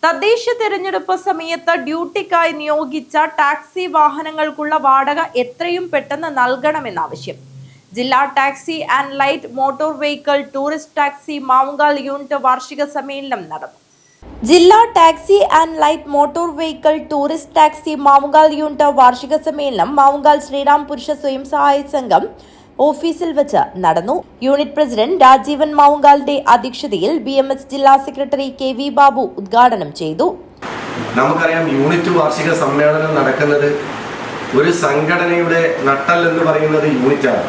തദ്ദേശ തെരഞ്ഞെടുപ്പ് സമയത്ത് ഡ്യൂട്ടിക്കായി നിയോഗിച്ച ടാക്സി വാഹനങ്ങൾക്കുള്ള വാടക എത്രയും പെട്ടെന്ന് നൽകണമെന്നാവശ്യം. ജില്ലാ taxi and light motor vehicle tourist taxi Mavungal unit വാർഷിക സമ്മേളനം നടന്നു. ജില്ലാ taxi and light motor vehicle tourist taxi Mavungal unit വാർഷിക സമ്മേളനം മാവുങ്കാൽ ശ്രീറാം പുരുഷ സ്വയം സഹായ സംഘം ഓഫീസിൽ വെച്ച് നടന്നു. യൂണിറ്റ് പ്രസിഡന്റ് രാജീവൻ മാവുങ്കാലിന്റെ അധ്യക്ഷതയിൽ BMS ജില്ലാ സെക്രട്ടറി KV ബാബു ഉദ്ഘാടനം ചെയ്തു. നമുക്കറിയാം, യൂണിറ്റ് വാർഷിക സമ്മേളനം നടക്കുന്നത് ഒരു സംഘടനയുടെ നട്ടെല്ല് എന്ന് പറയുന്നത് യൂണിറ്റാണ്.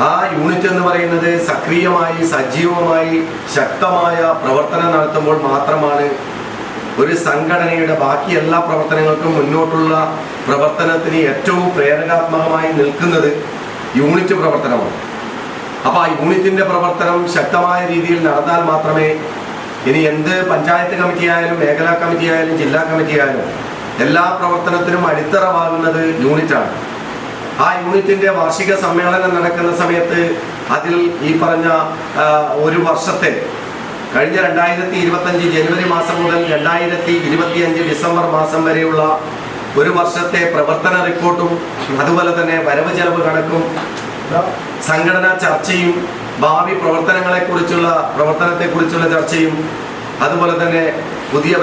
ആ യൂണിറ്റ് എന്ന് പറയുന്നത് സക്രിയമായി സജീവമായി ശക്തമായ പ്രവർത്തനം നടത്തുമ്പോൾ മാത്രമാണ് ഒരു സംഘടനയുടെ ബാക്കി എല്ലാ പ്രവർത്തനങ്ങൾക്കും മുന്നോട്ടുള്ള പ്രവർത്തനത്തിന് ഏറ്റവും പ്രേരകാത്മകമായി നിൽക്കുന്നത് യൂണിറ്റ് പ്രവർത്തനമാണ്. അപ്പോൾ ആ യൂണിറ്റിന്റെ പ്രവർത്തനം ശക്തമായ രീതിയിൽ നടന്നാൽ മാത്രമേ ഇനി എന്ത് പഞ്ചായത്ത് കമ്മിറ്റി ആയാലും മേഖലാ കമ്മിറ്റി ആയാലും ജില്ലാ കമ്മിറ്റി ആയാലും എല്ലാ പ്രവർത്തനത്തിനും അടിത്തറവാകുന്നത് യൂണിറ്റാണ്. ആ യൂണിറ്റിന്റെ വാർഷിക സമ്മേളനം നടക്കുന്ന സമയത്ത് അതിൽ ഈ പറഞ്ഞ ഒരു വർഷത്തെ കഴിഞ്ഞ 2025 ജനുവരി മാസം മുതൽ 2025 ഡിസംബർ മാസം വരെയുള്ള ഒരു വർഷത്തെ പ്രവർത്തന റിപ്പോർട്ടും അതുപോലെ തന്നെ വരവ് ചെലവ് കണക്കും സംഘടനാ ചർച്ചയും ഭാവി പ്രവർത്തനത്തെക്കുറിച്ചുള്ള ചർച്ചയും അതുപോലെ തന്നെ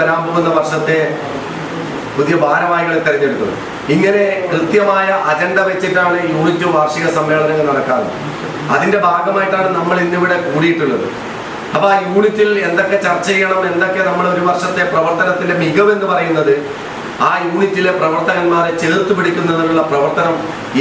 വരാൻ പോകുന്ന വർഷത്തെ പുതിയ ഭാരവാഹികളെ തെരഞ്ഞെടുത്തത്, ഇങ്ങനെ കൃത്യമായ അജണ്ട വെച്ചിട്ടാണ് യൂണിറ്റ് വാർഷിക സമ്മേളനങ്ങൾ നടക്കാറ്. അതിന്റെ ഭാഗമായിട്ടാണ് നമ്മൾ ഇന്നിവിടെ കൂടിയിട്ടുള്ളത്. അപ്പൊ ആ യൂണിറ്റിൽ എന്തൊക്കെ ചർച്ച ചെയ്യണം, എന്തൊക്കെ നമ്മൾ ഒരു വർഷത്തെ പ്രവർത്തനത്തിന്റെ മികവ് എന്ന് പറയുന്നത് ആ യൂണിറ്റിലെ പ്രവർത്തകന്മാരെ ചേർത്ത് പിടിക്കുന്നതിനുള്ള പ്രവർത്തനം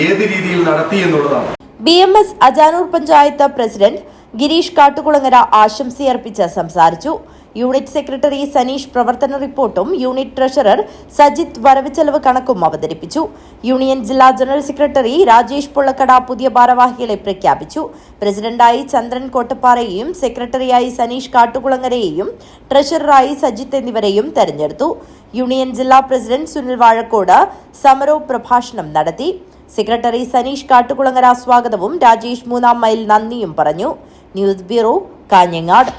ഏത് രീതിയിൽ നടത്തി എന്നുള്ളതാണ്. BMS അജാനൂർ പഞ്ചായത്ത് പ്രസിഡന്റ് ഗിരീഷ് കാട്ടുകുളങ്ങര ആശംസയർപ്പിച്ച് സംസാരിച്ചു. യൂണിറ്റ് സെക്രട്ടറി സനീഷ് പ്രവർത്തന റിപ്പോർട്ടും യൂണിറ്റ് ട്രഷറർ സജിത്ത് വരവ് ചെലവ് കണക്കും അവതരിപ്പിച്ചു. യൂണിയൻ ജില്ലാ ജനറൽ സെക്രട്ടറി രാജേഷ് പൊള്ളക്കട പുതിയ ഭാരവാഹികളെ പ്രഖ്യാപിച്ചു. പ്രസിഡന്റായി ചന്ദ്രൻ കോട്ടപ്പാറയെയും സെക്രട്ടറിയായി സനീഷ് കാട്ടുകുളങ്ങരയെയും ട്രഷററായി സജിത്ത് എന്നിവരെയും തെരഞ്ഞെടുത്തു. യൂണിയൻ ജില്ലാ പ്രസിഡന്റ് സുനിൽ വാഴക്കോട് സമരോപ പ്രഭാഷണം നടത്തി. സെക്രട്ടറി സനീഷ് കാട്ടുകുളങ്ങര സ്വാഗതവും രാജേഷ് 3 മൈൽ നന്ദിയും പറഞ്ഞു. News bureau, Kanhangad.